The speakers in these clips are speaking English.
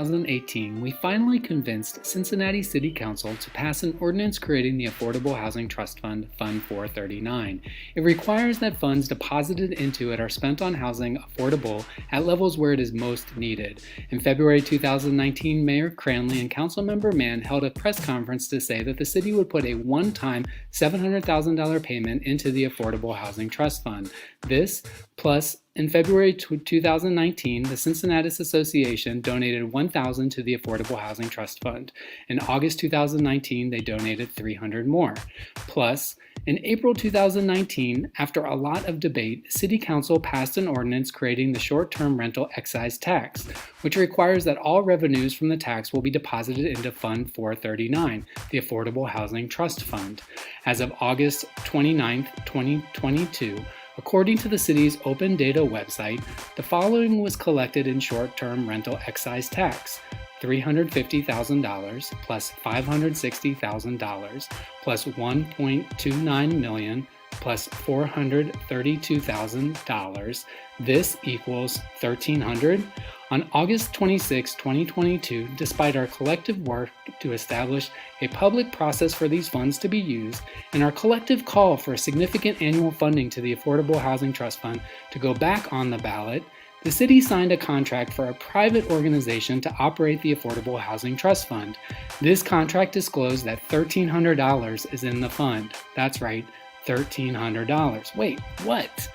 2018, we finally convinced Cincinnati City Council to pass an ordinance creating the Affordable Housing Trust Fund, Fund 439. It requires that funds deposited into it are spent on housing affordable at levels where it is most needed. In February 2019, Mayor Cranley and Councilmember Mann held a press conference to say that the city would put a one-time $700,000 payment into the Affordable Housing Trust Fund. This, plus in February 2019, the Cincinnati Association donated $1,000 to the Affordable Housing Trust Fund. In August 2019, they donated $300 more. Plus, in April 2019, after a lot of debate, City Council passed an ordinance creating the short-term rental excise tax, which requires that all revenues from the tax will be deposited into Fund 439, the Affordable Housing Trust Fund. As of August 29, 2022, according to the city's open data website, the following was collected in short-term rental excise tax: $350,000 plus $560,000 plus $1.29 million plus $432,000. This equals $1,300. On August 26, 2022, despite our collective work to establish a public process for these funds to be used and our collective call for significant annual funding to the Affordable Housing Trust Fund to go back on the ballot, the city signed a contract for a private organization to operate the Affordable Housing Trust Fund. This contract disclosed that $1,300 is in the fund. That's right, $1,300. Wait, what?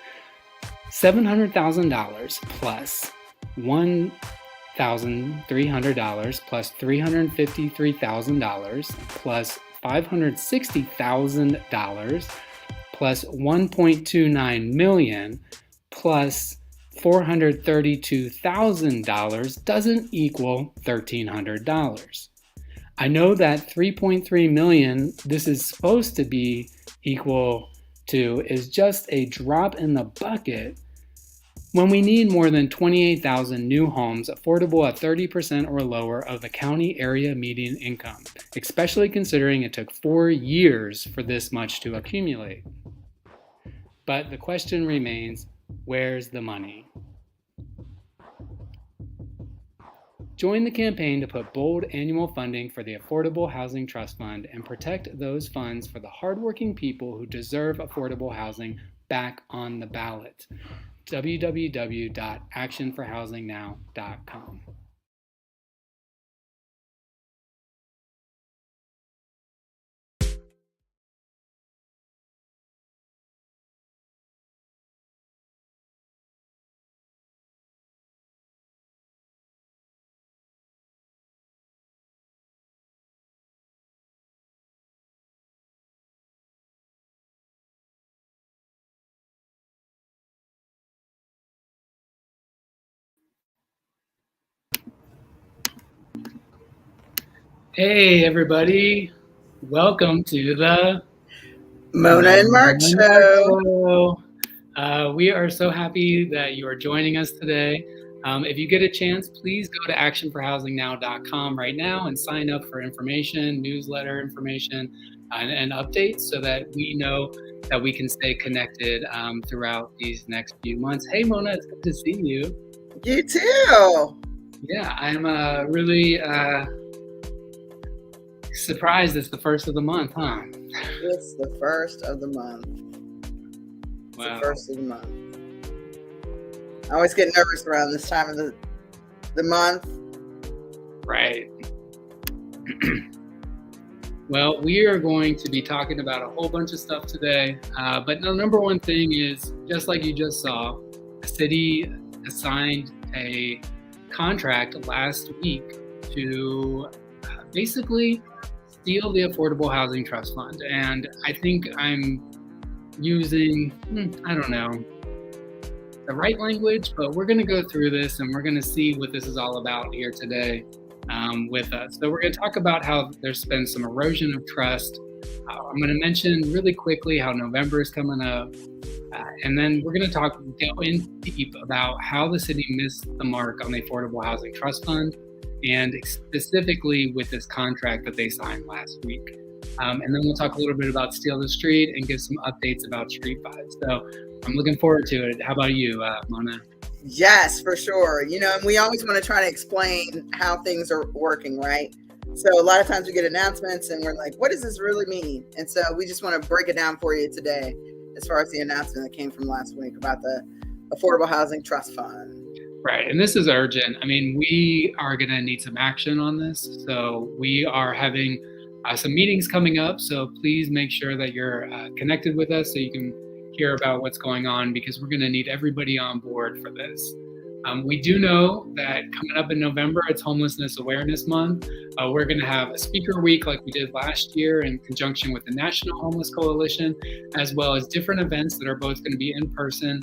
$700,000 plus $1,300 plus $353,000 plus $560,000 plus $1.29 million plus $432,000 doesn't equal $1,300. I know that $3.3 million this is supposed to be equal to is just a drop in the bucket when we need more than 28,000 new homes affordable at 30% or lower of the county area median income, especially considering it took 4 years for this much to accumulate. But the question remains, where's the money? Join the campaign to put bold annual funding for the Affordable Housing Trust Fund and protect those funds for the hardworking people who deserve affordable housing back on the ballot. www.actionforhousingnow.com. Hey everybody, welcome to the Mona and Mark Show. We are so happy that you are joining us today. If you get a chance, please go to actionforhousingnow.com right now and sign up for information, newsletter information, and updates so that we know that we can stay connected throughout these next few months. Hey Mona, it's good to see you. You too. Yeah, I'm really surprised it's the first of the month, huh? It's the first of the month. Wow. The first of the month. I always get nervous around this time of the month. Right. Well, we are going to be talking about a whole bunch of stuff today. But the number one thing is, just like you just saw, the city assigned a contract last week to basically steal the Affordable Housing Trust Fund. And I think I'm using, I don't know, the right language, but we're going to go through this and we're going to see what this is all about here today with us. So we're going to talk about how there's been some erosion of trust. I'm going to mention really quickly how November is coming up. And then we're going to go in deep about how the city missed the mark on the Affordable Housing Trust Fund, and specifically with this contract that they signed last week. And then we'll talk a little bit about Steal the Street and give some updates about Street Fight. So I'm looking forward to it. How about you, Mona? Yes, for sure. And we always want to try to explain how things are working, right? So a lot of times we get announcements and we're like, what does this really mean? And so we just want to break it down for you today as far as the announcement that came from last week about the Affordable Housing Trust Fund. Right, and this is urgent. I mean, we are going to need some action on this. So we are having some meetings coming up. So please make sure that you're connected with us so you can hear about what's going on, because we're going to need everybody on board for this. We do know that coming up in November, it's Homelessness Awareness Month. We're going to have a speaker week like we did last year in conjunction with the National Homeless Coalition, as well as different events that are both going to be in person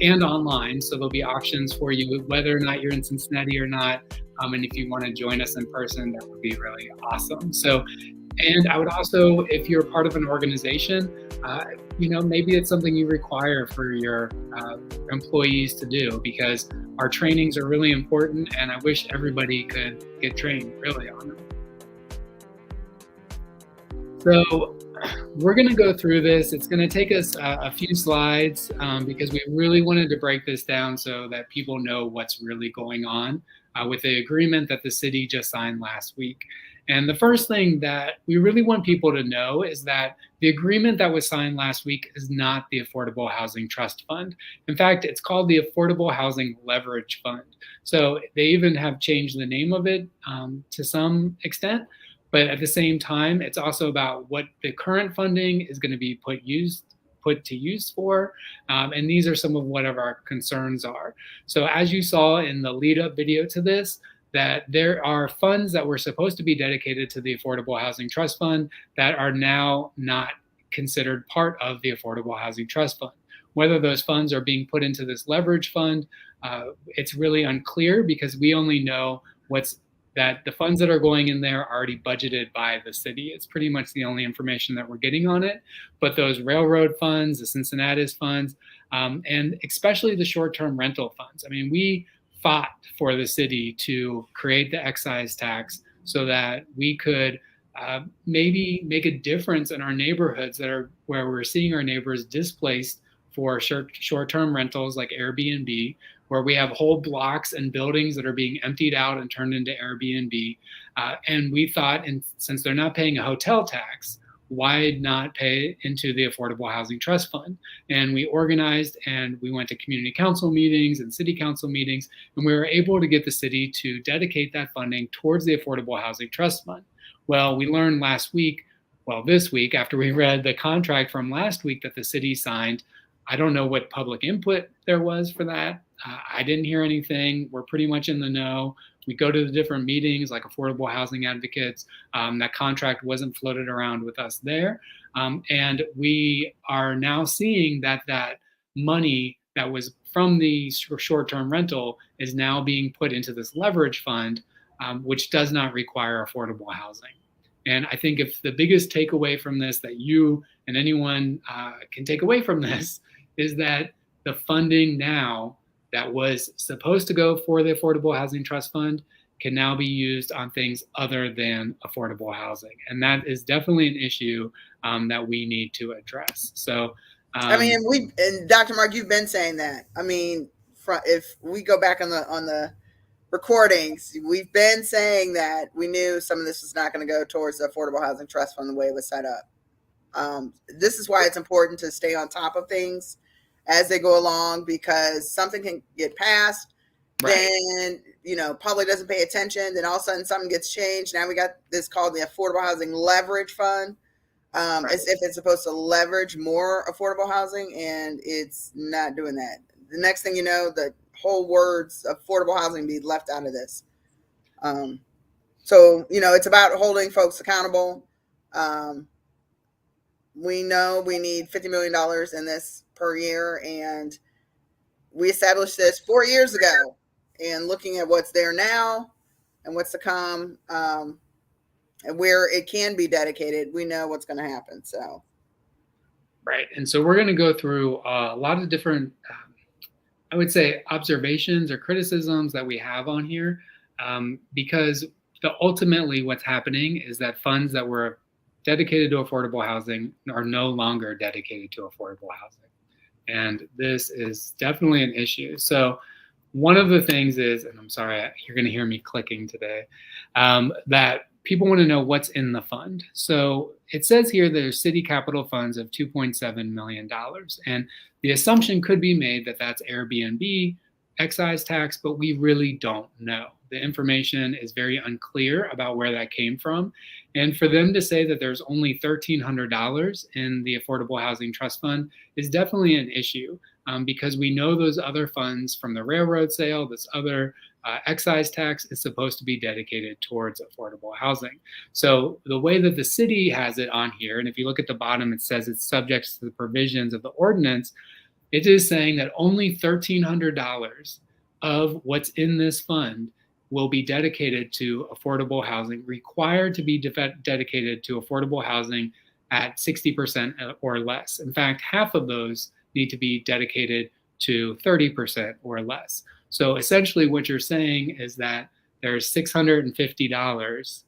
and online. So there'll be options for you, whether or not you're in Cincinnati or not. And if you want to join us in person, that would be really awesome. So, and I would also, if you're part of an organization, maybe it's something you require for your employees to do, because our trainings are really important, and I wish everybody could get trained really on them. So we're going to go through this. It's going to take us a few slides because we really wanted to break this down so that people know what's really going on with the agreement that the city just signed last week. And the first thing that we really want people to know is that the agreement that was signed last week is not the Affordable Housing Trust Fund. In fact, it's called the Affordable Housing Leverage Fund. So they even have changed the name of it to some extent. But at the same time, it's also about what the current funding is going to be put to use for. And these are some of what our concerns are. So as you saw in the lead up video to this, that there are funds that were supposed to be dedicated to the Affordable Housing Trust Fund that are now not considered part of the Affordable Housing Trust Fund. Whether those funds are being put into this leverage fund, it's really unclear, because we only know that the funds that are going in there are already budgeted by the city. It's pretty much the only information that we're getting on it. But those railroad funds, the Cincinnati's funds, and especially the short-term rental funds. I mean, we fought for the city to create the excise tax so that we could maybe make a difference in our neighborhoods where we're seeing our neighbors displaced for short-term rentals like Airbnb, where we have whole blocks and buildings that are being emptied out and turned into Airbnb. And we thought, and since they're not paying a hotel tax, why not pay into the Affordable Housing Trust Fund? And we organized and we went to community council meetings and city council meetings, and we were able to get the city to dedicate that funding towards the Affordable Housing Trust Fund. Well, we learned this week, after we read the contract from last week that the city signed, I don't know what public input there was for that. I didn't hear anything. We're pretty much in the know. We go to the different meetings like Affordable Housing Advocates. That contract wasn't floated around with us there. And we are now seeing that money that was from the short-term rental is now being put into this leverage fund, which does not require affordable housing. And I think if the biggest takeaway from this that you and anyone can take away from this is that the funding now that was supposed to go for the Affordable Housing Trust Fund can now be used on things other than affordable housing. And that is definitely an issue that we need to address. So, and Dr. Mark, you've been saying that. I mean, if we go back on the recordings, we've been saying that we knew some of this was not going to go towards the Affordable Housing Trust Fund the way it was set up. This is why it's important to stay on top of things as they go along, because something can get passed, right. Then public doesn't pay attention, then all of a sudden something gets changed. Now we got this called the Affordable Housing Leverage Fund, right. As if it's supposed to leverage more affordable housing, and it's not doing that. The next thing you know, the whole words affordable housing be left out of this. So it's about holding folks accountable. We know we need $50 million in this per year, and we established this 4 years ago. And looking at what's there now and what's to come, and where it can be dedicated, we know what's going to happen. So, right. And so we're going to go through a lot of different, I would say, observations or criticisms that we have on here, because ultimately what's happening is that funds that were dedicated to affordable housing are no longer dedicated to affordable housing. And this is definitely an issue. So one of the things is, and I'm sorry, you're going to hear me clicking today, that people want to know what's in the fund. So it says here there's city capital funds of $2.7 million. And the assumption could be made that that's Airbnb, excise tax, but we really don't know. The information is very unclear about where that came from. And for them to say that there's only $1,300 in the Affordable Housing Trust Fund is definitely an issue. Because we know those other funds from the railroad sale, this other excise tax is supposed to be dedicated towards affordable housing. So the way that the city has it on here, and if you look at the bottom, it says it's subject to the provisions of the ordinance. It is saying that only $1,300 of what's in this fund will be dedicated to affordable housing, required to be dedicated to affordable housing at 60% or less. In fact, half of those need to be dedicated to 30% or less. So essentially what you're saying is that there's $650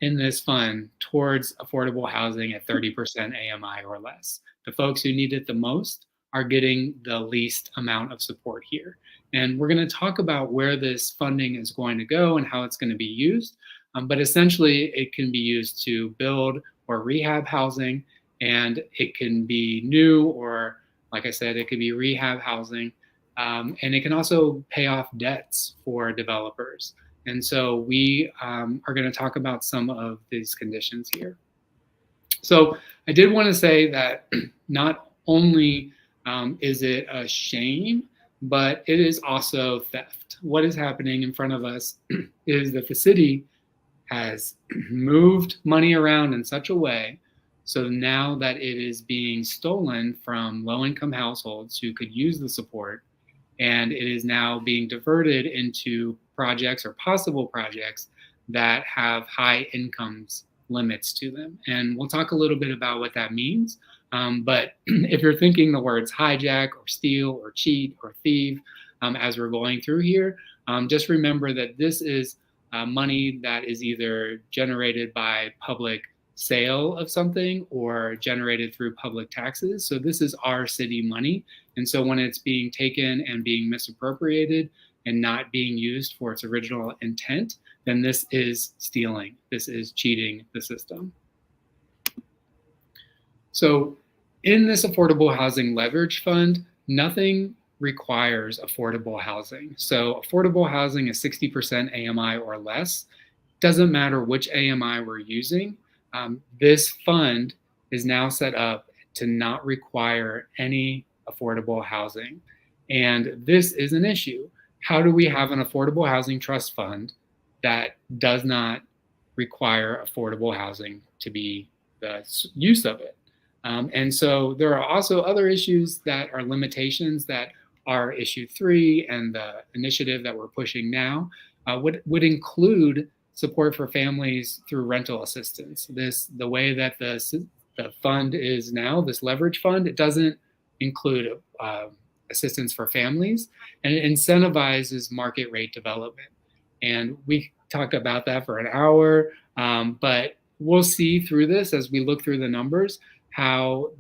in this fund towards affordable housing at 30% AMI or less. The folks who need it the most are getting the least amount of support here. And we're going to talk about where this funding is going to go and how it's going to be used. But essentially, it can be used to build or rehab housing, and it can be new, or like I said, it could be rehab housing. And it can also pay off debts for developers. And so we are going to talk about some of these conditions here. So I did want to say that not only is it a shame, but it is also theft. What is happening in front of us is that the city has moved money around in such a way so now that it is being stolen from low-income households who could use the support, and it is now being diverted into projects or possible projects that have high incomes limits to them. And we'll talk a little bit about what that means. But if you're thinking the words hijack or steal or cheat or thieve as we're going through here, just remember that this is money that is either generated by public sale of something or generated through public taxes. So this is our city money. And so when it's being taken and being misappropriated and not being used for its original intent, then this is stealing. This is cheating the system. So in this affordable housing leverage fund, nothing requires affordable housing. So affordable housing is 60% AMI or less. Doesn't matter which AMI we're using. This fund is now set up to not require any affordable housing. And this is an issue. How do we have an affordable housing trust fund that does not require affordable housing to be the use of it? And so there are also other issues that are limitations that are issue 3 and the initiative that we're pushing now would include support for families through rental assistance. The way that the fund is now, this leverage fund, it doesn't include assistance for families, and it incentivizes market rate development. And we talk about that for an hour, but we'll see through this as we look through the numbers how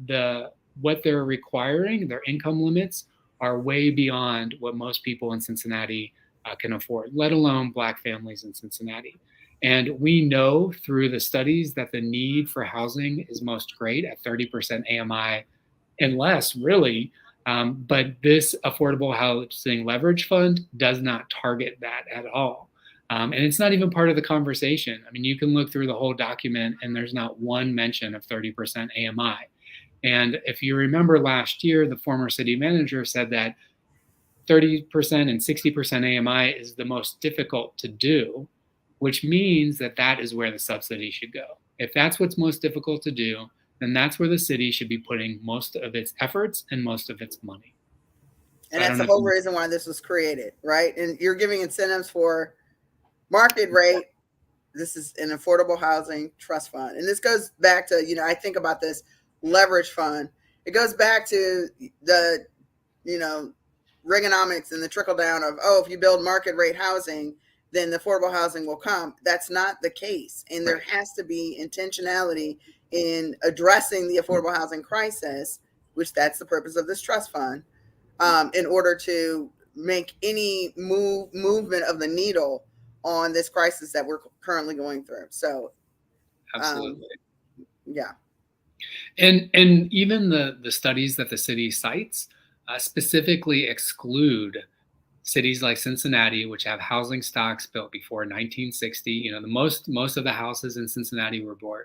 what they're requiring, their income limits, are way beyond what most people in Cincinnati can afford, let alone Black families in Cincinnati. And we know through the studies that the need for housing is most great at 30% AMI and less, really. But this affordable housing leverage fund does not target that at all. And it's not even part of the conversation. I mean, you can look through the whole document and there's not one mention of 30% AMI. And if you remember last year, the former city manager said that 30% and 60% AMI is the most difficult to do, which means that that is where the subsidy should go. If that's what's most difficult to do, then that's where the city should be putting most of its efforts and most of its money. And that's the whole reason why this was created, right? And you're giving incentives for market rate. This is an affordable housing trust fund. And this goes back to, I think about this leverage fund. It goes back to the, Reaganomics and the trickle down of, if you build market rate housing, then the affordable housing will come. That's not the case. And there has to be intentionality in addressing the affordable housing crisis, which that's the purpose of this trust fund, in order to make any movement of the needle on this crisis that we're currently going through. So, Absolutely. Yeah. And even the studies that the city cites specifically exclude cities like Cincinnati, which have housing stocks built before 1960. You know, the most of the houses in Cincinnati were built,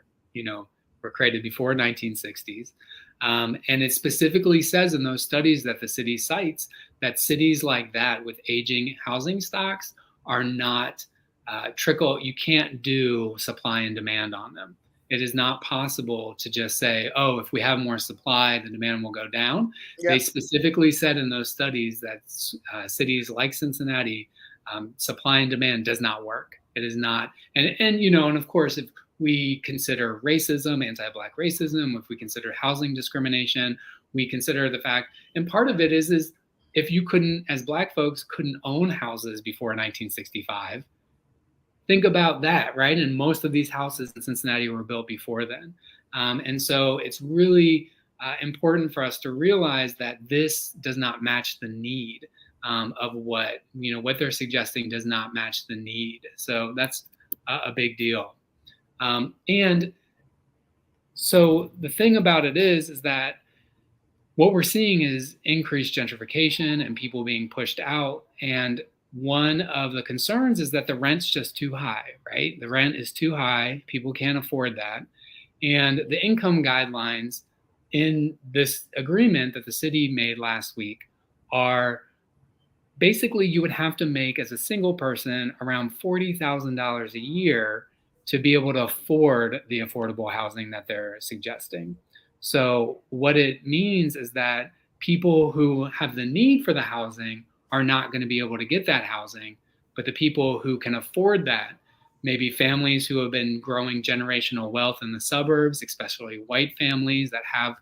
were created before 1960s. And it specifically says in those studies that the city cites that cities like that with aging housing stocks are not you can't do supply and demand on them. It is not possible to just say, oh, if we have more supply, the demand will go down. Yep. They specifically said in those studies that cities like Cincinnati, supply and demand does not work. It is not. And of course, if we consider racism, anti-Black racism, if we consider housing discrimination, we consider the fact, and part of it is if you couldn't, as Black folks, couldn't own houses before 1965, think about that, right? And most of these houses in Cincinnati were built before then. And so it's really important for us to realize that this does not match the need of what they're suggesting does not match the need. So that's a big deal. And so the thing about it is that what we're seeing is increased gentrification and people being pushed out. And one of the concerns is that the rent's just too high, right? The rent is too high. People can't afford that. And the income guidelines in this agreement that the city made last week are basically you would have to make as a single person around $40,000 a year to be able to afford the affordable housing that they're suggesting. So what it means is that people who have the need for the housing are not going to be able to get that housing, but the people who can afford that, maybe families who have been growing generational wealth in the suburbs, especially white families that have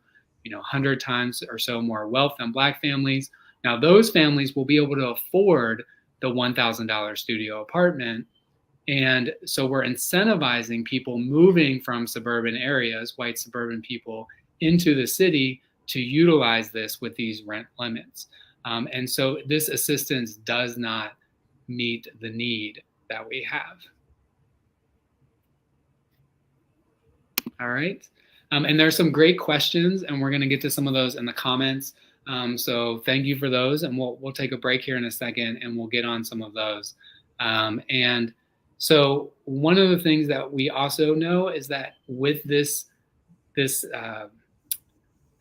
100 times or so more wealth than Black families. Now those families will be able to afford the $1,000 studio apartment. And so we're incentivizing people moving from suburban areas, white suburban people, into the city to utilize this with these rent limits. And so this assistance does not meet the need that we have. All right. And there's some great questions, and we're going to get to some of those in the comments. So thank you for those, and we'll take a break here in a second, and we'll get on some of those. And so one of the things that we also know is that with this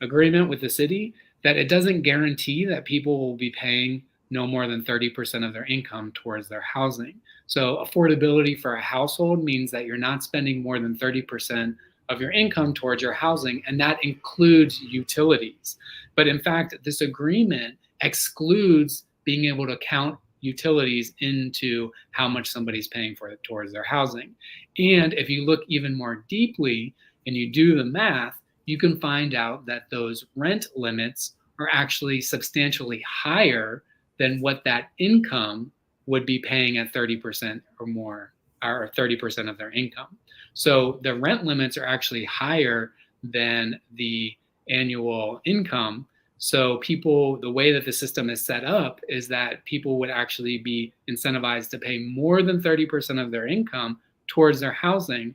agreement with the city, that it doesn't guarantee that people will be paying no more than 30% of their income towards their housing. So affordability for a household means that you're not spending more than 30% of your income towards your housing, and that includes utilities. But in fact, this agreement excludes being able to count utilities into how much somebody's paying for it towards their housing. And if you look even more deeply and you do the math, you can find out that those rent limits are actually substantially higher than what that income would be paying at 30% or more, or 30% of their income. So the rent limits are actually higher than the annual income. So people, the way that the system is set up is that people would actually be incentivized to pay more than 30% of their income towards their housing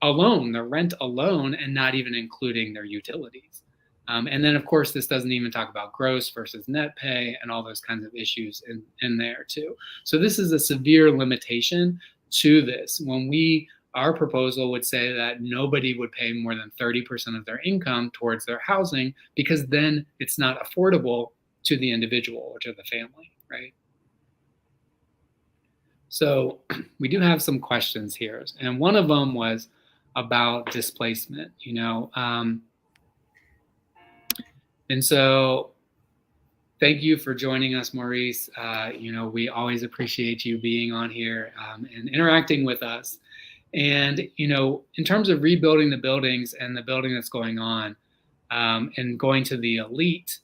alone, the rent alone, and not even including their utilities. And then, of course, this doesn't even talk about gross versus net pay and all those kinds of issues in there too. So this is a severe limitation to this. Our proposal would say that nobody would pay more than 30% of their income towards their housing, because then it's not affordable to the individual or to the family, right? So we do have some questions here. And one of them was about displacement, and so thank you for joining us, Maurice. We always appreciate you being on here and interacting with us. And, in terms of rebuilding the buildings and the building that's going on and going to the elite,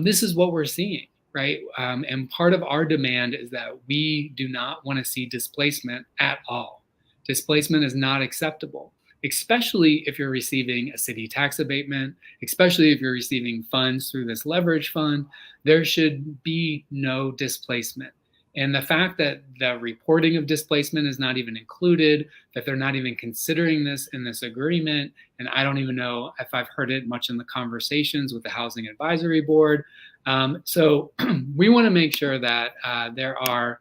this is what we're seeing, right? And part of our demand is that we do not want to see displacement at all. Displacement is not acceptable. especially if you're receiving a city tax abatement, especially if you're receiving funds through this leverage fund, there should be no displacement. And the fact that the reporting of displacement is not even included, that they're not even considering this in this agreement, and I don't even know if I've heard it much in the conversations with the Housing Advisory Board. So we want to make sure that there are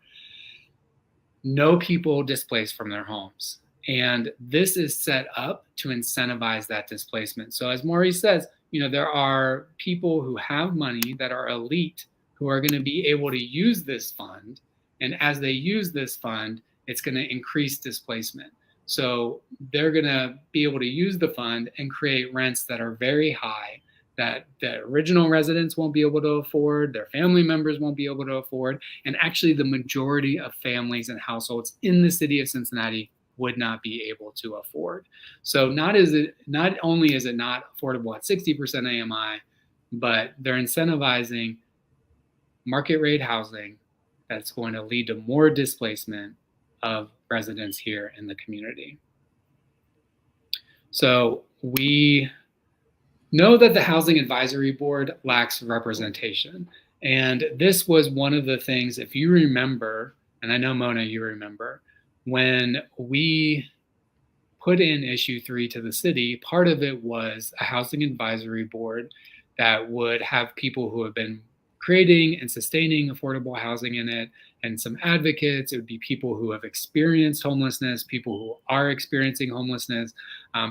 no people displaced from their homes. And this is set up to incentivize that displacement. So as Maurice says, there are people who have money that are elite who are going to be able to use this fund. And as they use this fund, it's going to increase displacement. So they're going to be able to use the fund and create rents that are very high, that the original residents won't be able to afford, their family members won't be able to afford, and actually the majority of families and households in the city of Cincinnati would not be able to afford. So not only is it not affordable at 60% AMI, but they're incentivizing market rate housing that's going to lead to more displacement of residents here in the community. So we know that the Housing Advisory Board lacks representation. And this was one of the things, if you remember, and I know Mona, you remember, when we put in issue 3 to the city, part of it was a Housing Advisory Board that would have people who have been creating and sustaining affordable housing in it, and some advocates. It would be people who have experienced homelessness, people who are experiencing homelessness,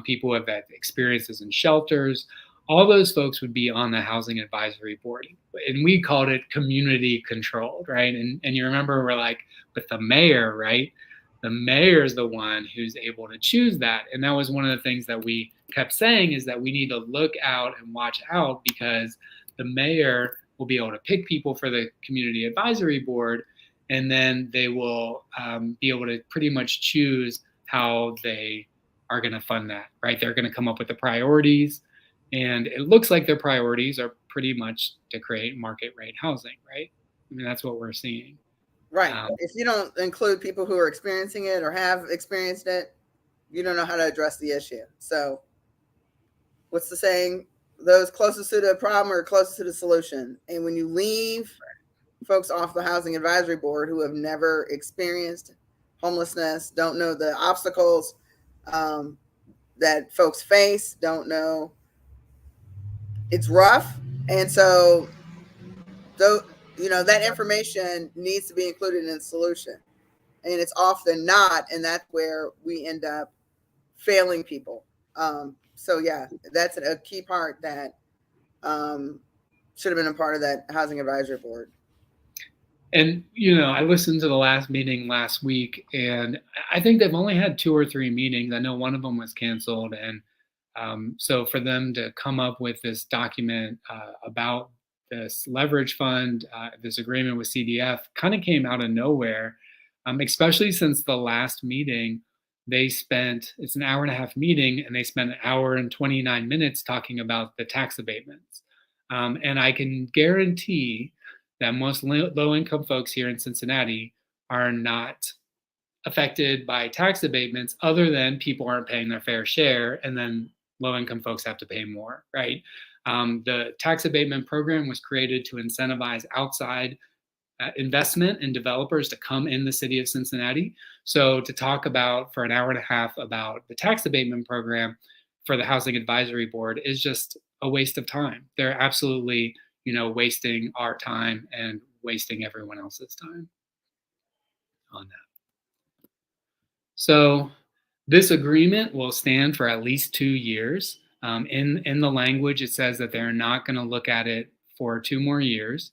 people who have had experiences in shelters. All those folks would be on the Housing Advisory Board. And we called it community controlled, right? And you remember we're like, but the mayor, right? The mayor is the one who's able to choose that. And that was one of the things that we kept saying, is that we need to look out and watch out, because the mayor will be able to pick people for the community advisory board, and then they will be able to pretty much choose how they are going to fund that, right? They're going to come up with the priorities, and it looks like their priorities are pretty much to create market rate housing, right? I mean, that's what we're seeing. Right. If you don't include people who are experiencing it or have experienced it, you don't know how to address the issue. So what's the saying? Those closest to the problem are closest to the solution. And when you leave folks off the Housing Advisory Board who have never experienced homelessness, don't know the obstacles that folks face, don't know, it's rough. And so, though, that information needs to be included in the solution. And it's often not, and that's where we end up failing people. So yeah, that's a key part that should have been a part of that Housing Advisory Board. And, I listened to the last meeting last week, and I think they've only had 2 or 3 meetings. I know one of them was canceled. And so for them to come up with this document about this leverage fund, this agreement with CDF, kind of came out of nowhere, especially since the last meeting. It's an hour-and-a-half meeting, and they spent 1 hour and 29 minutes talking about the tax abatements. And I can guarantee that most low-income folks here in Cincinnati are not affected by tax abatements, other than people aren't paying their fair share, and then low-income folks have to pay more, right? The tax abatement program was created to incentivize outside investment in developers to come in the city of Cincinnati. So to talk about for 1 hour and a half about the tax abatement program for the Housing Advisory Board is just a waste of time. They're absolutely, wasting our time and wasting everyone else's time on that. So this agreement will stand for at least 2 years. In the language, it says that they're not going to look at it for 2 more years.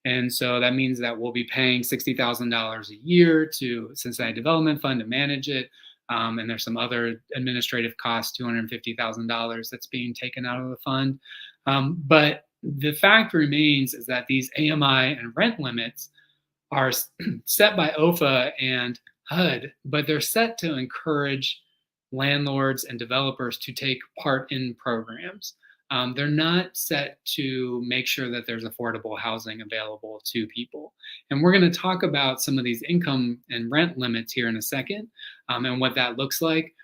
And so that means that we'll be paying $60,000 a year to Cincinnati Development Fund to manage it. And there's some other administrative costs, $250,000 that's being taken out of the fund. But the fact remains is that these AMI and rent limits are set by OFA and HUD, but they're set to encourage landlords and developers to take part in programs. They're not set to make sure that there's affordable housing available to people. And we're going to talk about some of these income and rent limits here in a second, and what that looks like.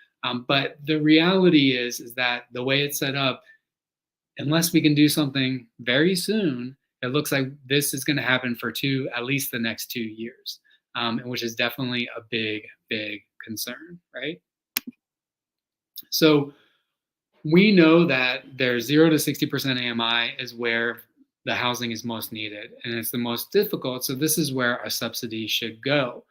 But the reality is that the way it's set up, unless we can do something very soon, it looks like this is going to happen for at least the next 2 years, and which is definitely a big, big concern, right? So we know that there's 0 to 60% AMI is where the housing is most needed, and it's the most difficult. So this is where our subsidy should go.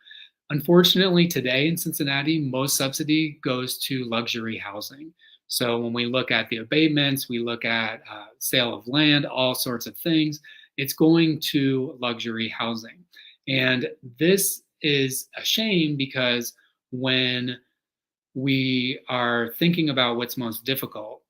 Unfortunately, today in Cincinnati, most subsidy goes to luxury housing. So when we look at the abatements, we look at sale of land, all sorts of things, it's going to luxury housing. And this is a shame because when we are thinking about what's most difficult,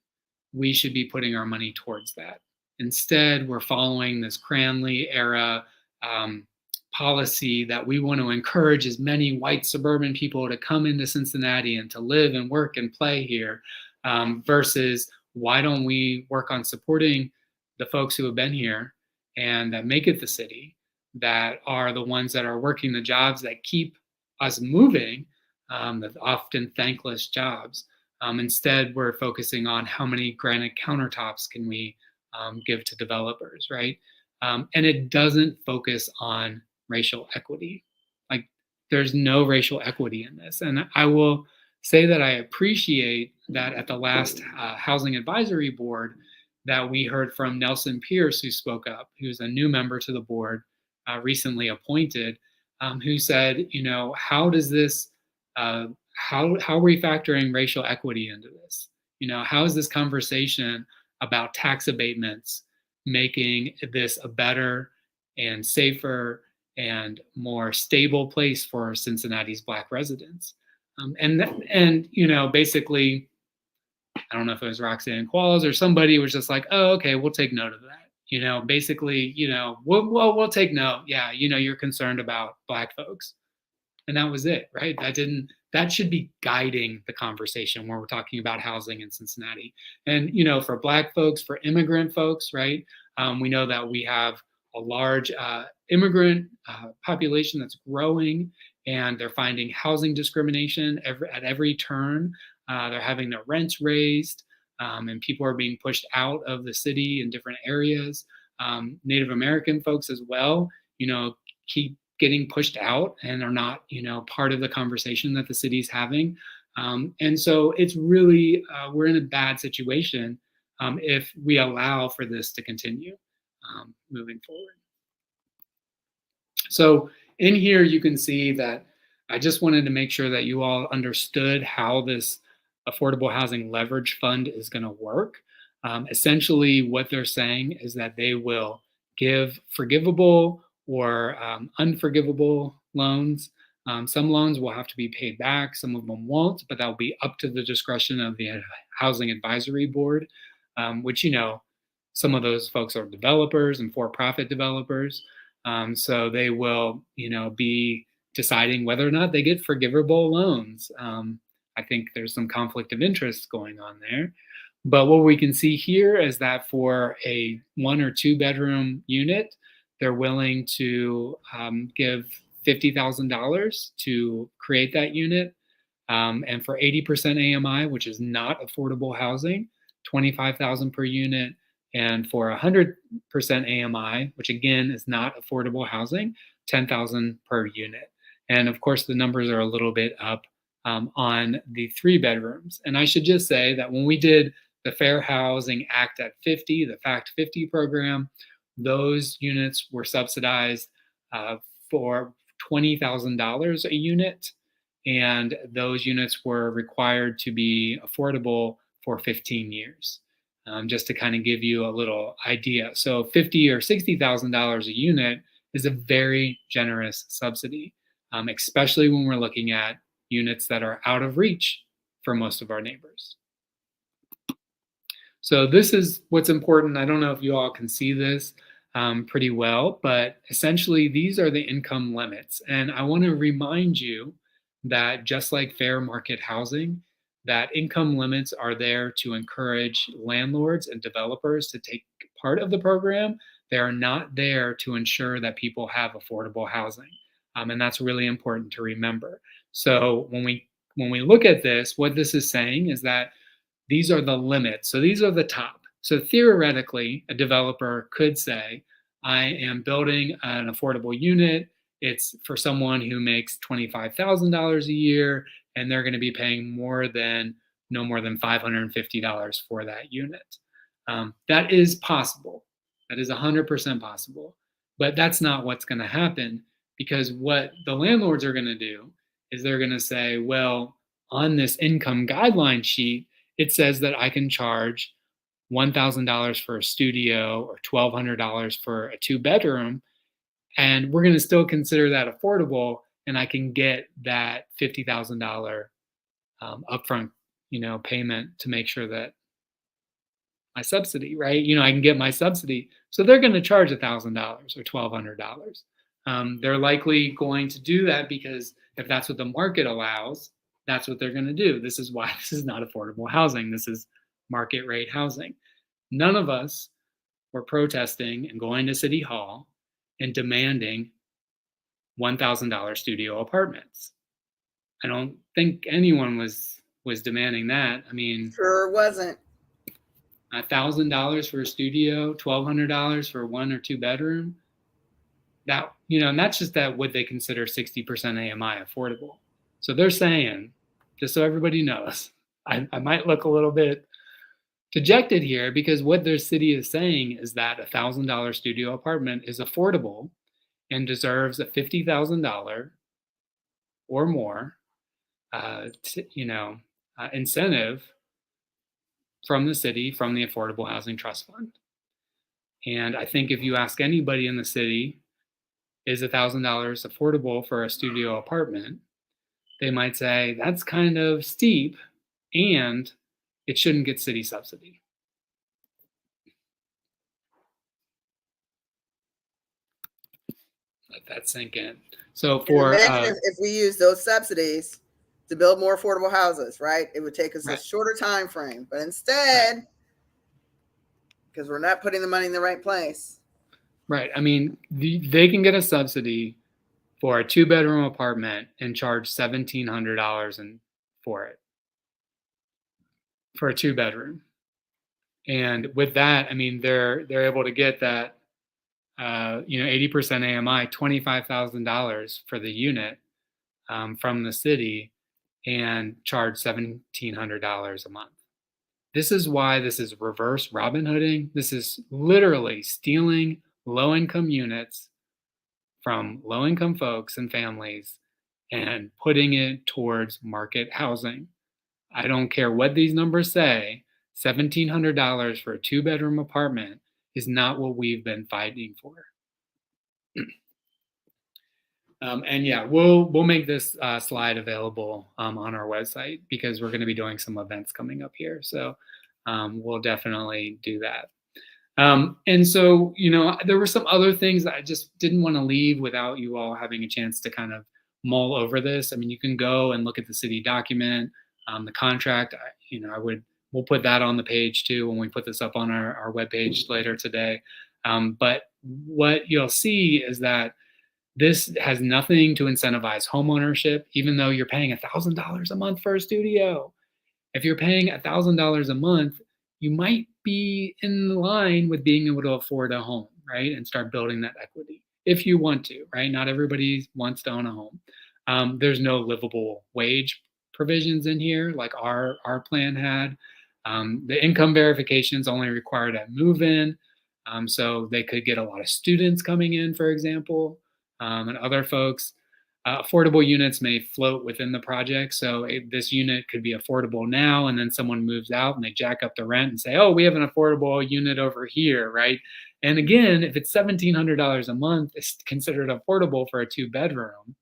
we should be putting our money towards that. Instead, we're following this Cranley era um, policy that we want to encourage as many white suburban people to come into Cincinnati and to live and work and play here, versus why don't we work on supporting the folks who have been here and that make it the city, that are the ones that are working the jobs that keep us moving, the often thankless jobs. Instead, we're focusing on how many granite countertops can we give to developers, right? And it doesn't focus on racial equity. Like, there's no racial equity in this. And I will say that I appreciate that at the last Housing Advisory Board that we heard from Nelson Pierce, who spoke up, who's a new member to the board, recently appointed, who said, how does this how are we factoring racial equity into this? How is this conversation about tax abatements making this a better and safer and more stable place for Cincinnati's Black residents? Basically, I don't know if it was Roxanne Qualls or somebody was just like, oh, okay, we'll take note of that. Basically, we'll take note. Yeah, you're concerned about Black folks. And that was it, right? That should be guiding the conversation when we're talking about housing in Cincinnati. And, for Black folks, for immigrant folks, right? We know that we have a large immigrant population that's growing, and they're finding housing discrimination at every turn. They're having their rents raised, and people are being pushed out of the city in different areas. Native American folks as well, keep getting pushed out and are not, part of the conversation that the city's having. And so it's really, we're in a bad situation if we allow for this to continue moving forward. So in here, you can see that I just wanted to make sure that you all understood how this Affordable Housing Leverage Fund is going to work. Essentially, what they're saying is that they will give forgivable or unforgivable loans. Some loans will have to be paid back, some of them won't, but that will be up to the discretion of the Housing Advisory Board, which, some of those folks are developers and for-profit developers. So they will, be deciding whether or not they get forgivable loans. I think there's some conflict of interest going on there. But what we can see here is that for a 1 or 2 bedroom unit, they're willing to give $50,000 to create that unit. And for 80% AMI, which is not affordable housing, $25,000 per unit. And for 100% AMI, which again is not affordable housing, $10,000 per unit. And of course, the numbers are a little bit up on the 3 bedrooms. And I should just say that when we did the Fair Housing Act at 50, the FACT 50 program, those units were subsidized for $20,000 a unit. And those units were required to be affordable for 15 years. Just to kind of give you a little idea. So $50,000 or $60,000 a unit is a very generous subsidy, especially when we're looking at units that are out of reach for most of our neighbors. So this is what's important. I don't know if you all can see this pretty well, but essentially these are the income limits. And I want to remind you that just like fair market housing, that income limits are there to encourage landlords and developers to take part of the program. They are not there to ensure that people have affordable housing. And that's really important to remember. So when when we look at this, what this is saying is that these are the limits. So these are the top. So theoretically, a developer could say, I am building an affordable unit. It's for someone who makes $25,000 a year, and they're going to be paying no more than $550 for that unit. That is possible. That is 100% possible. But that's not what's going to happen, because what the landlords are going to do is they're going to say, well, on this income guideline sheet, it says that I can charge $1,000 for a studio or $1,200 for a 2-bedroom, and we're going to still consider that affordable, and I can get that $50,000 upfront, payment to make sure that my subsidy, right? I can get my subsidy. So they're going to charge $1,000 or $1,200. They're likely going to do that because if that's what the market allows, that's what they're going to do. This is why this is not affordable housing. This is market rate housing. None of us were protesting and going to City Hall and demanding $1,000 studio apartments. I don't think anyone was demanding that. I mean, sure wasn't. $1,000 for a studio, $1,200 for 1 or 2 bedroom. That, and that's just that what they consider 60% AMI affordable. So they're saying, just so everybody knows, I might look a little bit dejected here, because what their city is saying is that $1,000 studio apartment is affordable and deserves a $50,000 or more, incentive from the city, from the Affordable Housing Trust Fund. And I think if you ask anybody in the city, is $1,000 affordable for a studio apartment, they might say that's kind of steep and it shouldn't get city subsidy. Let that sink in. So imagine if we use those subsidies to build more affordable houses, right? It would take us a shorter time frame, but instead, because we're not putting the money in the right place. Right. I mean, they can get a subsidy for a 2-bedroom apartment and charge $1,700 for it, for a 2-bedroom. And with that, I mean, they're able to get that, 80% AMI, $25,000 for the unit from the city, and charge $1,700 a month. This is why this is reverse Robin Hooding. This is literally stealing low-income units from low-income folks and families and putting it towards market housing. I don't care what these numbers say, $1,700 for a 2-bedroom apartment is not what we've been fighting for. And yeah, we'll make this slide available on our website, because we're going to be doing some events coming up here. So we'll definitely do that. And so, there were some other things that I just didn't want to leave without you all having a chance to kind of mull over this. I mean, you can go and look at the city document, the contract. We'll put that on the page too when we put this up on our webpage later today. But what you'll see is that this has nothing to incentivize homeownership, even though you're paying $1,000 a month for a studio. If you're paying $1,000 a month, you might be in line with being able to afford a home, right? And start building that equity if you want to, right? Not everybody wants to own a home. There's no livable wage provisions in here like our plan had. The income verification is only required at move-in. So they could get a lot of students coming in, for example, and other folks. Affordable units may float within the project. So this unit could be affordable now, and then someone moves out and they jack up the rent and say, oh, we have an affordable unit over here, right? And again, if it's $1,700 a month, it's considered affordable for a 2-bedroom.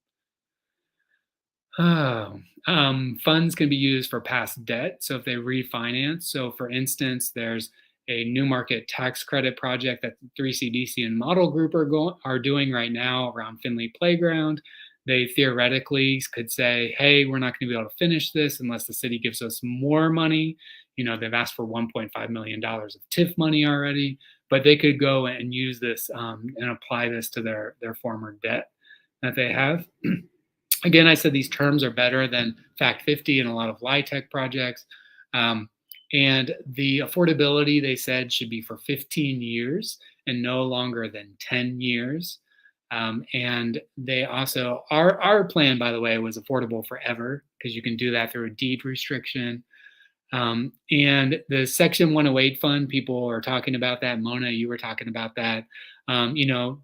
Funds can be used for past debt. So if they refinance, so for instance, there's a new market tax credit project that 3CDC and Model Group are doing right now around Finley Playground. They theoretically could say, hey, we're not going to be able to finish this unless the city gives us more money. They've asked for $1.5 million of TIF money already, but they could go and use this and apply this to their former debt that they have. Again, I said these terms are better than Fact 50 and a lot of LIHTC projects. And the affordability, they said, should be for 15 years and no longer than 10 years. And they also, our plan, by the way, was affordable forever, because you can do that through a deed restriction. And the Section 108 fund, people are talking about that. Mona, you were talking about that.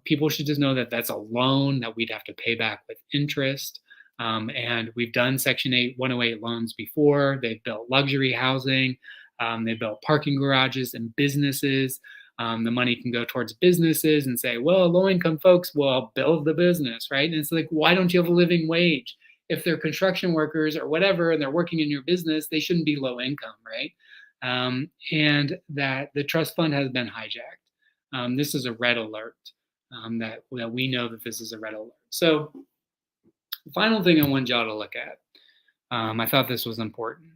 People should just know that that's a loan that we'd have to pay back with interest. And we've done Section 108 loans before. They've built luxury housing. They built parking garages and businesses. The money can go towards businesses and say, well, low-income folks will build the business, right? And it's like, why don't you have a living wage? If they're construction workers or whatever, and they're working in your business, they shouldn't be low income, right? And that the trust fund has been hijacked. This is a red alert, that we know that this is a red alert. So the final thing I want y'all to look at, I thought this was important.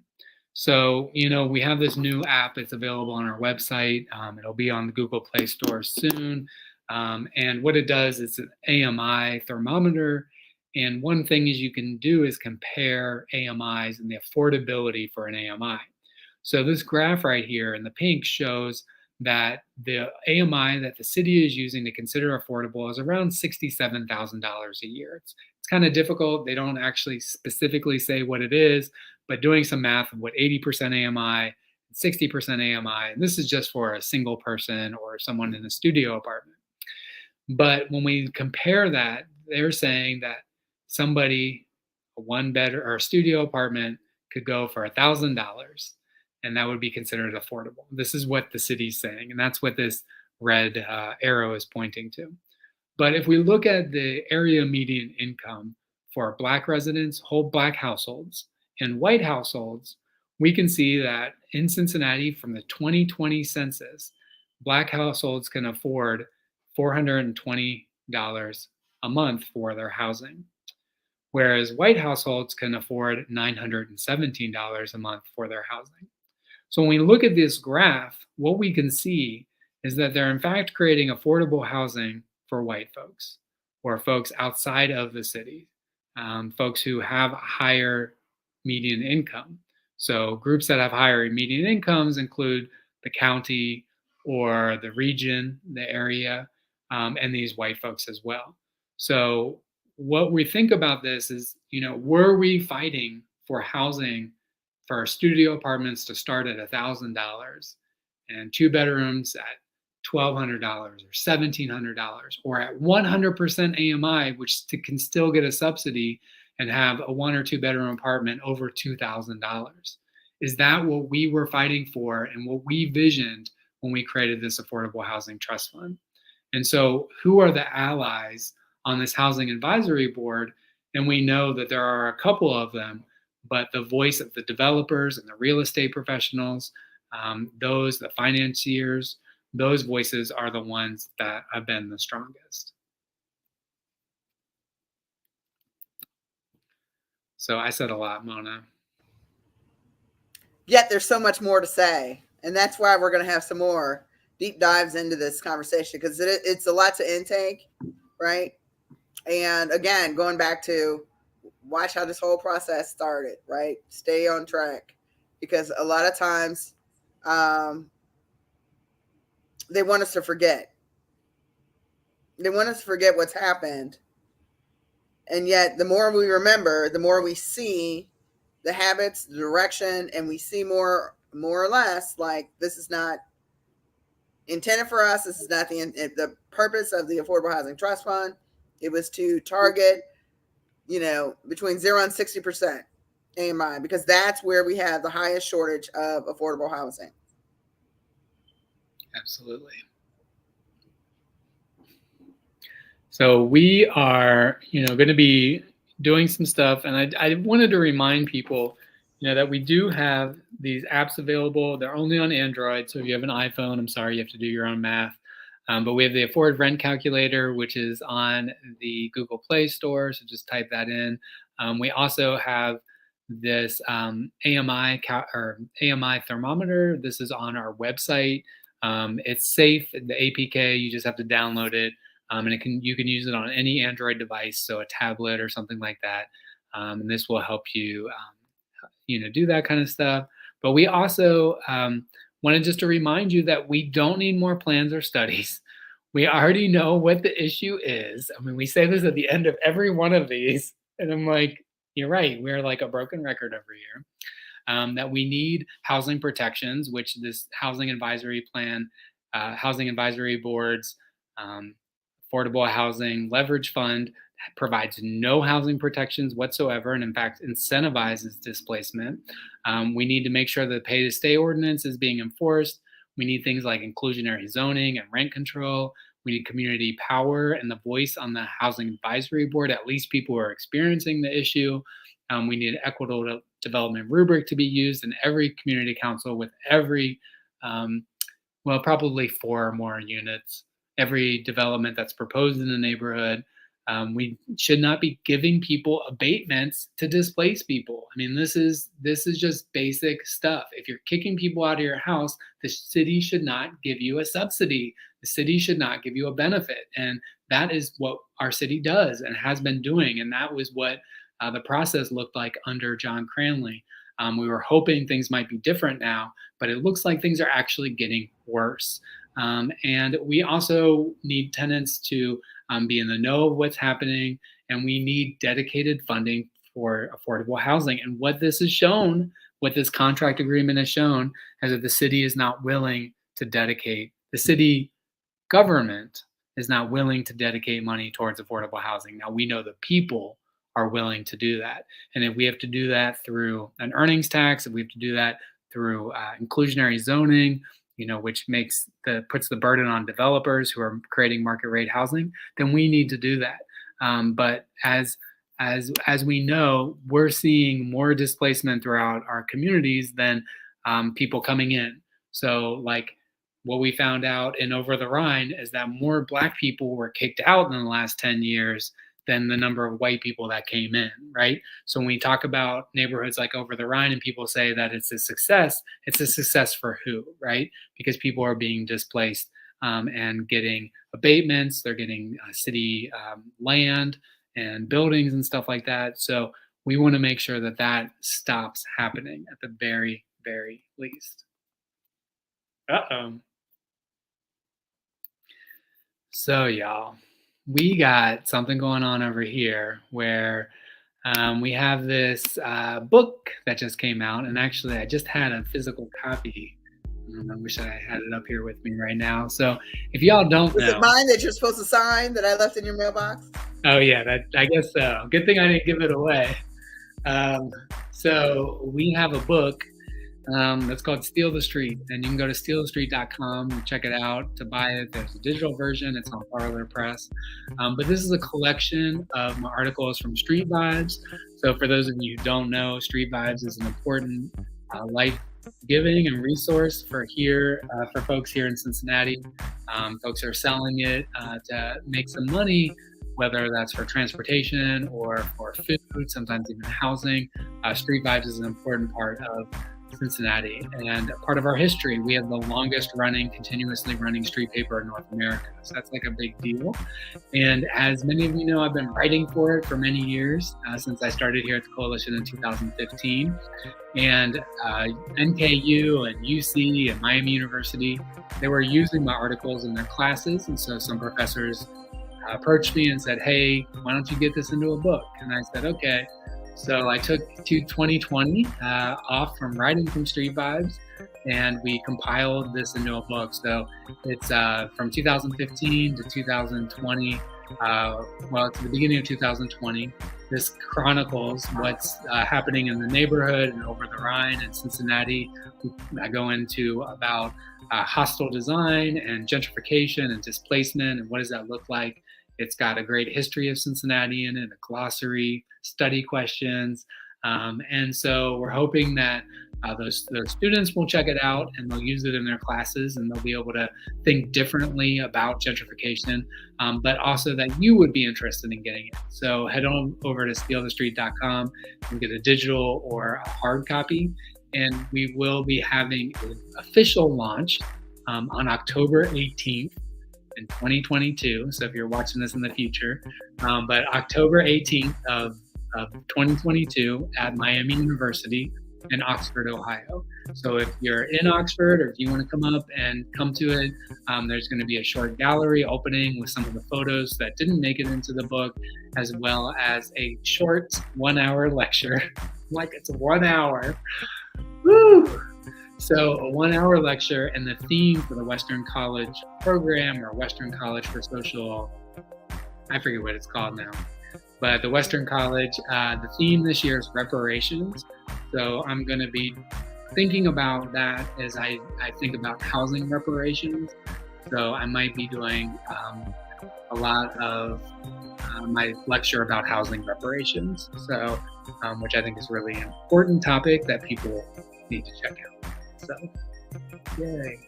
So, we have this new app. It's available on our website. It'll be on the Google Play Store soon. And what it does is an AMI thermometer. And one thing is you can do is compare AMIs and the affordability for an AMI. So this graph right here in the pink shows that the AMI that the city is using to consider affordable is around $67,000 a year. It's kind of difficult. They don't actually specifically say what it is, but doing some math of what 80% AMI, 60% AMI, and this is just for a single person or someone in a studio apartment. But when we compare that, they're saying that somebody, a one bed or a studio apartment, could go for $1,000, and that would be considered affordable. This is what the city's saying, and that's what this red arrow is pointing to. But if we look at the area median income for Black residents, whole Black households, and white households, we can see that in Cincinnati from the 2020 census, Black households can afford $420 a month for their housing, whereas white households can afford $917 a month for their housing. So when we look at this graph, what we can see is that they're in fact creating affordable housing for white folks or folks outside of the city, folks who have higher median income. So groups that have higher median incomes include the county or the region, the area, and these white folks as well. So what we think about this is, were we fighting for housing for our studio apartments to start at $1,000 and 2 bedrooms at $1,200 or $1,700, or at 100% AMI, which can still get a subsidy and have a 1 or 2 bedroom apartment over $2,000? Is that what we were fighting for and what we visioned when we created this Affordable Housing Trust Fund? And so who are the allies on this Housing Advisory Board? And we know that there are a couple of them, but the voice of the developers and the real estate professionals, the financiers, those voices are the ones that have been the strongest. So I said a lot, Mona. Yet there's so much more to say. And that's why we're going to have some more deep dives into this conversation, because it's a lot to intake, right? And again, going back to watch how this whole process started, right? Stay on track, because a lot of times they want us to forget. They want us to forget what's happened. And yet the more we remember, the more we see the habits, the direction, and we see more or less like this is not intended for us. This is not the purpose of the Affordable Housing Trust Fund. It was to target, between 0 and 60% AMI, because that's where we have the highest shortage of affordable housing. Absolutely. So we are, going to be doing some stuff, and I wanted to remind people, that we do have these apps available. They're only on Android, so if you have an iPhone, I'm sorry, you have to do your own math. But we have the Afford Rent Calculator, which is on the Google Play Store, so just type that in. We also have this AMI thermometer. This is on our website. It's safe, the APK, you just have to download it. And you can use it on any Android device, so a tablet or something like that. And this will help you, do that kind of stuff. But we also wanted just to remind you that we don't need more plans or studies. We already know what the issue is. I mean, we say this at the end of every one of these, and I'm like, you're right. We're like a broken record every year. That we need housing protections, which this housing advisory plan, housing advisory boards, um, affordable housing leverage fund provides no housing protections whatsoever, and in fact incentivizes displacement. We need to make sure that the pay to stay ordinance is being enforced. We need things like inclusionary zoning and rent control. We need community power and the voice on the housing advisory board, at least people who are experiencing the issue. We need an equitable development rubric to be used in every community council with every, probably 4 or more units, every development that's proposed in the neighborhood. We should not be giving people abatements to displace people. I mean, this is just basic stuff. If you're kicking people out of your house, the city should not give you a subsidy. The city should not give you a benefit, and that is what our city does and has been doing. And that was what the process looked like under John Cranley. We were hoping things might be different now, but it looks like things are actually getting worse. And we also need tenants to be in the know of what's happening, and we need dedicated funding for affordable housing. And what this has shown, what this contract agreement has shown, is that the city is not willing to dedicate, the city government is not willing to dedicate money towards affordable housing. Now, we know the people are willing to do that. And if we have to do that through an earnings tax, if we have to do that through inclusionary zoning, which puts the burden on developers who are creating market rate housing, then we need to do that. But as we know, we're seeing more displacement throughout our communities than people coming in. So, like what we found out in Over the Rhine is that more Black people were kicked out in the last 10 years than the number of white people that came in, right? So when we talk about neighborhoods like Over the Rhine and people say that it's a success for who, right? Because people are being displaced and getting abatements, they're getting city land and buildings and stuff like that. So we want to make sure that that stops happening at the very, very least. So y'all, we got something going on over here where we have this book that just came out, and actually I just had a physical copy. I wish I had it up here with me right now. So if y'all don't know, is it mine that you're supposed to sign that I left in your mailbox? Oh yeah, I guess so. Good thing I didn't give it away. So we have a book that's called Steal the Street, and you can go to stealthestreet.com and check it out to buy it. There's a digital version. It's on Parlor Press. But this is a collection of my articles from Street Vibes. So for those of you who don't know, Street Vibes is an important life-giving and resource for folks here in Cincinnati. Folks are selling it to make some money, whether that's for transportation or for food, sometimes even housing. Street Vibes is an important part of Cincinnati and part of our history. We have the longest running, continuously running street paper in North America. So that's like a big deal. And as many of you know, I've been writing for it for many years, since I started here at the Coalition in 2015. And NKU and UC and Miami University, they were using my articles in their classes. And so some professors approached me and said, hey, why don't you get this into a book? And I said, okay. So I took 2020 off from writing from Street Vibes, and we compiled this into a book. So it's from 2015 to 2020. It's the beginning of 2020. This chronicles what's happening in the neighborhood and Over the Rhine and Cincinnati. I go into about hostile design and gentrification and displacement and what does that look like. It's got a great history of Cincinnati in it, a glossary, study questions. And so we're hoping that those students will check it out and they'll use it in their classes and they'll be able to think differently about gentrification, but also that you would be interested in getting it. So head on over to stealthestreet.com and get a digital or a hard copy. And we will be having an official launch on October 18th. in 2022. So if you're watching this in the future, but October 18th of 2022 at Miami University in Oxford, Ohio. So if you're in Oxford or if you want to come up and come to it, there's going to be a short gallery opening with some of the photos that didn't make it into the book, as well as a short 1-hour lecture. Like it's 1 hour. Woo! So a 1-hour lecture, and the theme for the Western College program, or Western College for Social, I forget what it's called now, but the Western College, the theme this year is reparations. So I'm going to be thinking about that as I think about housing reparations. So I might be doing a lot of my lecture about housing reparations. So, which I think is really an important topic that people need to check out. So, yay.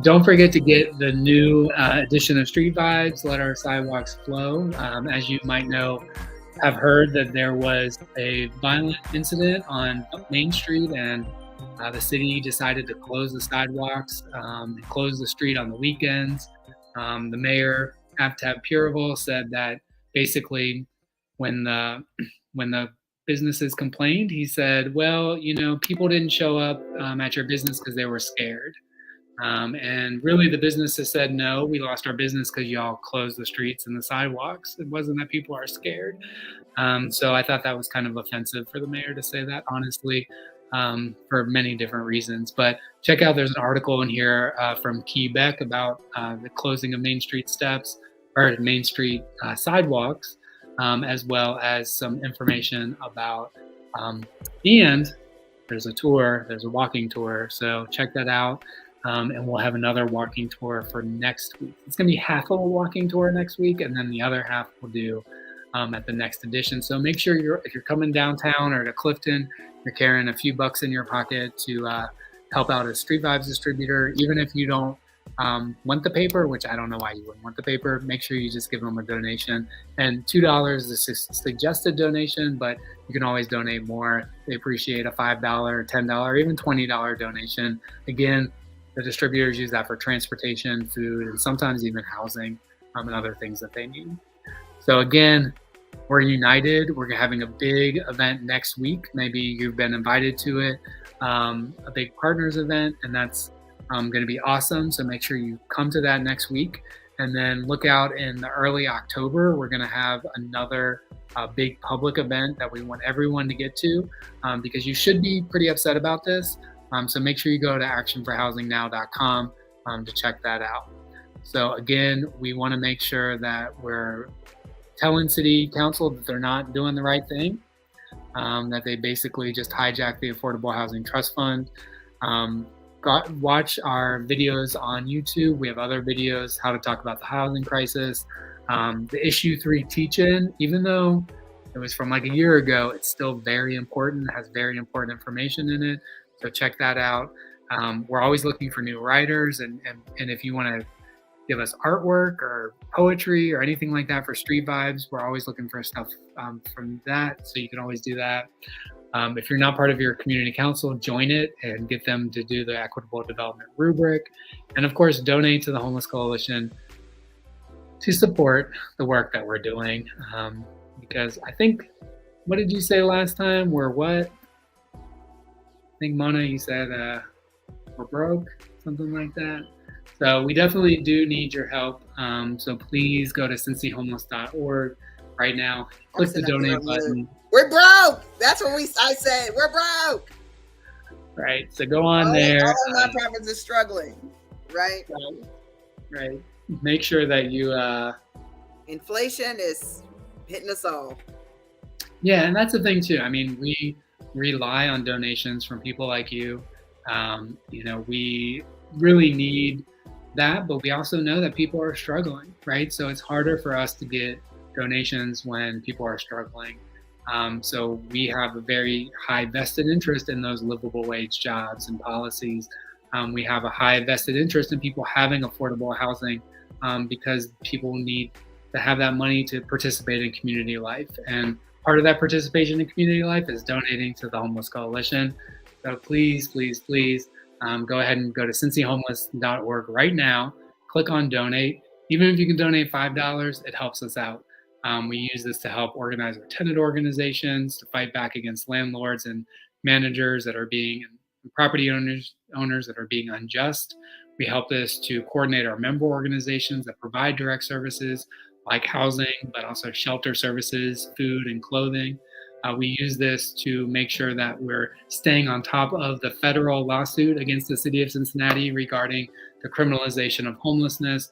Don't forget to get the new edition of Street Vibes, Let Our Sidewalks Flow. As you might know, have heard that there was a violent incident on Main Street, and the city decided to close the sidewalks and close the street on the weekends. The mayor, Avtab Purival, said that basically when the businesses complained, he said, well, people didn't show up at your business because they were scared. And really the businesses said, no, we lost our business because y'all closed the streets and the sidewalks. It wasn't that people are scared. So I thought that was kind of offensive for the mayor to say that, honestly, for many different reasons. But check out, there's an article in here from Quebec about the closing of Main Street steps, or Main Street sidewalks, as well as some information about, and there's a walking tour. So check that out. And we'll have another walking tour for next week. It's going to be half of a walking tour next week, and then the other half we'll do at the next edition. So make sure if you're coming downtown or to Clifton, you're carrying a few bucks in your pocket to help out a Street Vibes distributor. Even if you don't want the paper, which I don't know why you wouldn't want the paper, make sure you just give them a donation. And $2 is a suggested donation, but you can always donate more. They appreciate a $5, $10, even $20 donation. Again, the distributors use that for transportation, food, and sometimes even housing and other things that they need. So again, we're united. We're having a big event next week. Maybe you've been invited to it, a big partners event, and that's going to be awesome. So make sure you come to that next week. And then look out in the early October, we're going to have another big public event that we want everyone to get to, because you should be pretty upset about this. So make sure you go to actionforhousingnow.com to check that out. So again, we want to make sure that we're telling City Council that they're not doing the right thing, that they basically just hijacked the Affordable Housing Trust Fund. Watch our videos on YouTube. We have other videos, how to talk about the housing crisis. The issue 3 teach-in, even though it was from like a year ago, it's still very important. It has very important information in it. So check that out. We're always looking for new writers, and if you want to give us artwork or poetry or anything like that for Street Vibes, we're always looking for stuff from that. So you can always do that. If you're not part of your community council, join it and get them to do the equitable development rubric. And of course, donate to the Homeless Coalition to support the work that we're doing. Because I think, what did you say last time? We're what? I think, Mona, you said we're broke, something like that. So we definitely do need your help. So please go to cincyhomeless.org right now. Click the donate button. We're broke. That's what I said. We're broke. Right. So go on there. All nonprofits are struggling. Right. Right. Make sure that you. Inflation is hitting us all. Yeah, and that's the thing too. I mean, we rely on donations from people like you. We really need that, but we also know that people are struggling, right? So it's harder for us to get donations when people are struggling. So we have a very high vested interest in those livable wage jobs and policies. We have a high vested interest in people having affordable housing because people need to have that money to participate in community life. And part of that participation in community life is donating to the Homeless Coalition. So please, please, please go ahead and go to cincyhomeless.org right now. click on donate. Even if you can donate $5, it helps us out. We use this to help organize our tenant organizations, to fight back against landlords and managers that are being property owners that are being unjust. We help this to coordinate our member organizations that provide direct services like housing, but also shelter services, food, and clothing. We use this to make sure that we're staying on top of the federal lawsuit against the city of Cincinnati regarding the criminalization of homelessness.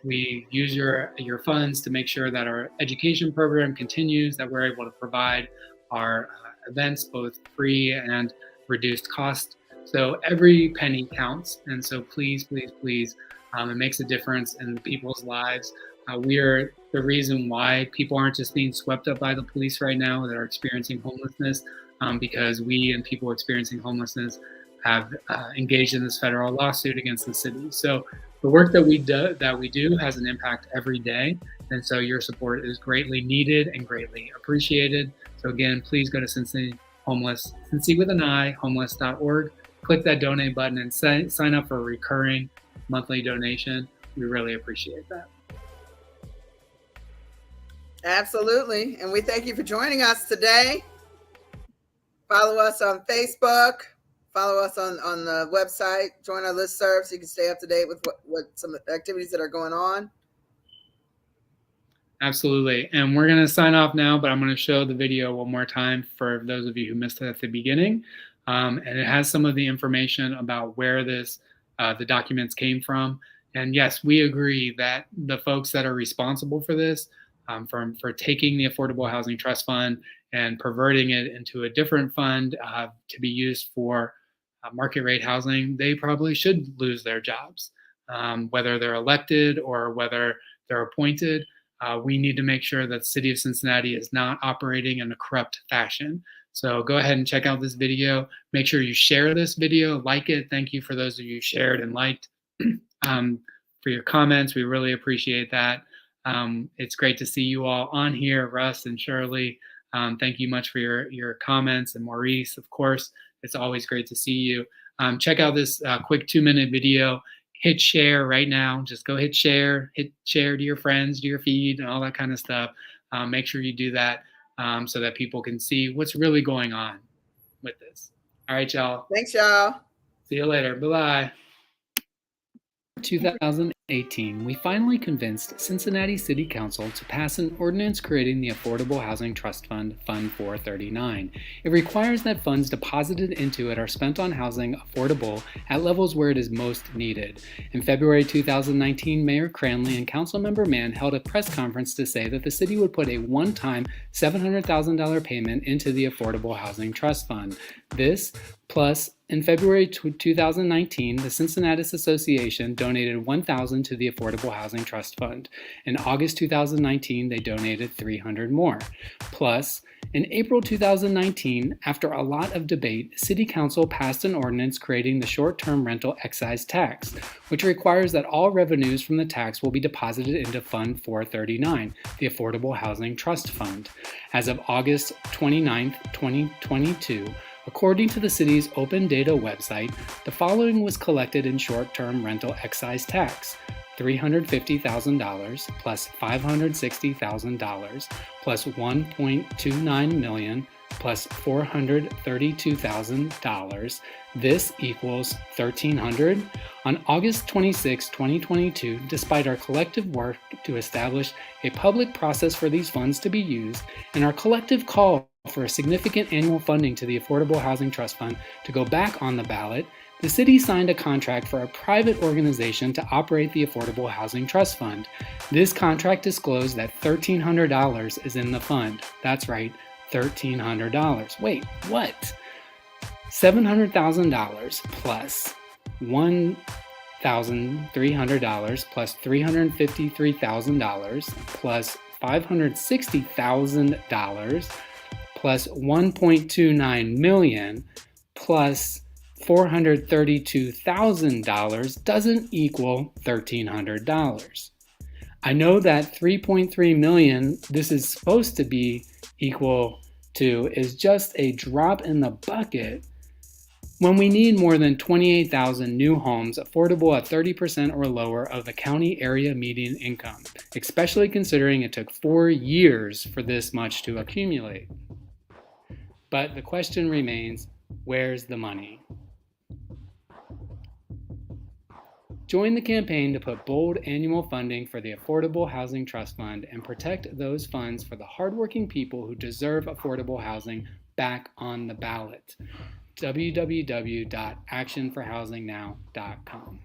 We use your funds to make sure that our education program continues, that we're able to provide our events both free and reduced cost. So every penny counts. And so please, please, please, it makes a difference in people's lives. We are the reason why people aren't just being swept up by the police right now that are experiencing homelessness, because we and people experiencing homelessness have engaged in this federal lawsuit against the city. So the work that we do has an impact every day, and so your support is greatly needed and greatly appreciated. So again, please go to Cincinnati Homeless, Cincy with an I, homeless.org. Click that donate button and sign up for a recurring monthly donation. We really appreciate that. Absolutely. And we thank you for joining us today. Follow us on Facebook. Follow us on the website. Join our listserv so you can stay up to date with what some activities that are going on. Absolutely. And we're going to sign off now, but I'm going to show the video one more time for those of you who missed it at the beginning. And it has some of the information about where the documents came from. And yes, we agree that the folks that are responsible for this, for taking the Affordable Housing Trust Fund and perverting it into a different fund to be used for market rate housing, they probably should lose their jobs, whether they're elected or whether they're appointed. We need to make sure that the city of Cincinnati is not operating in a corrupt fashion. So go ahead and check out this video. Make sure you share this video, like it. Thank you for those of you who shared and liked. For your comments, we really appreciate that. It's great to see you all on here, Russ and Shirley. Thank you much for your comments, and Maurice, of course. It's always great to see you. Check out this quick 2-minute video. Hit share right now. Just go hit share to your friends, to your feed, and all that kind of stuff. Make sure you do that so that people can see what's really going on with this. All right, y'all. Thanks, y'all. See you later. Bye-bye. 2018, we finally convinced Cincinnati City Council to pass an ordinance creating the Affordable Housing Trust Fund, Fund 439. It requires that funds deposited into it are spent on housing affordable at levels where it is most needed. In February 2019, Mayor Cranley and Councilmember Mann held a press conference to say that the city would put a one-time $700,000 payment into the Affordable Housing Trust Fund. This, plus in February 2019, the Cincinnati Association donated $1,000 to the Affordable Housing Trust Fund. In August 2019, they donated $300 more. Plus, in April 2019, after a lot of debate, City Council passed an ordinance creating the short-term rental excise tax, which requires that all revenues from the tax will be deposited into Fund 439, the Affordable Housing Trust Fund. As of August 29, 2022, according to the city's open data website, the following was collected in short-term rental excise tax: $350,000 plus $560,000 plus $1.29 million plus $432,000. This equals $1,300. On August 26, 2022, despite our collective work to establish a public process for these funds to be used and our collective call for a significant annual funding to the Affordable Housing Trust Fund to go back on the ballot, the city signed a contract for a private organization to operate the Affordable Housing Trust Fund. This contract disclosed that $1,300 is in the fund. That's right, $1,300. Wait, what? $700,000 plus $1,300 plus $353,000 plus $560,000 plus $1.29 million plus $432,000 doesn't equal $1,300. I know that $3.3 million this is supposed to be equal to is just a drop in the bucket When we need more than 28,000 new homes affordable at 30% or lower of the county area median income, especially considering it took 4 years for this much to accumulate. But the question remains, where's the money? Join the campaign to put bold annual funding for the Affordable Housing Trust Fund and protect those funds for the hardworking people who deserve affordable housing back on the ballot. www.actionforhousingnow.com